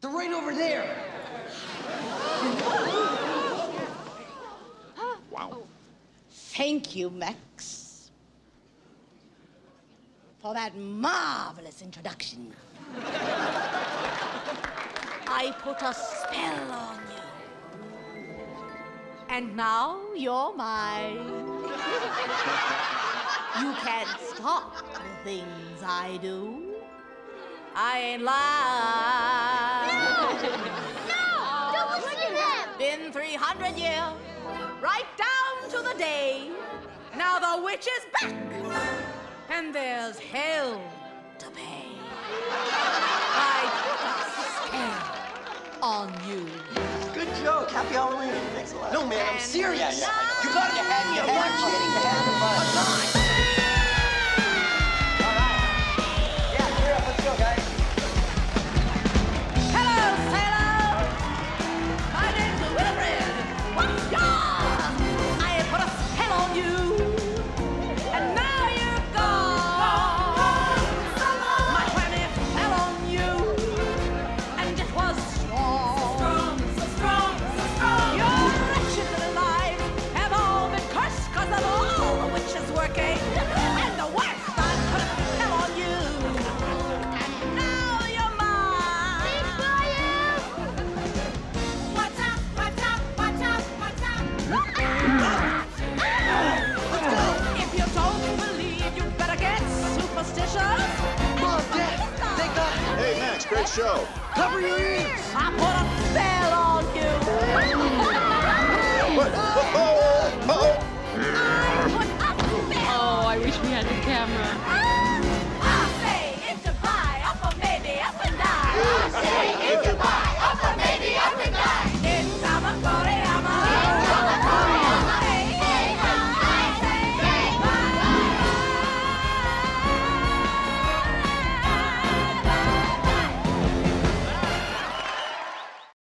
They're right over there. Wow. Thank you, Max, for that marvelous introduction. I put a spell on you. And now you're mine. You can't stop the things I do. I ain't lying. No! Don't listen to him! Been 300 years, right down to the day. Now the witch is back, and there's hell to pay. I put a spell on you. Good joke. Happy Halloween. Thanks a lot. No, man, I'm serious. Yeah. You got it. You weren't kidding. You had fun. All right. Yeah, cheer up. Let's go, guys. Hello, Salem. My name's Wilfred. What's yours? I put a spell on you, and now you're gone. My planet fell on you, and it was strong. So strong. Your wretched little lives have all been cursed 'cause of all the witches working. And the worst, I put a spell on you, and now you're mine. What's up? What's up? What's up? What's up? If you don't believe, you better get superstitious. Mom, Dad, they got it. Hey, Max, great show. Cover your ears. I put a spell on you. What? Uh-oh. I put a spell. Oh, I wish we had the camera.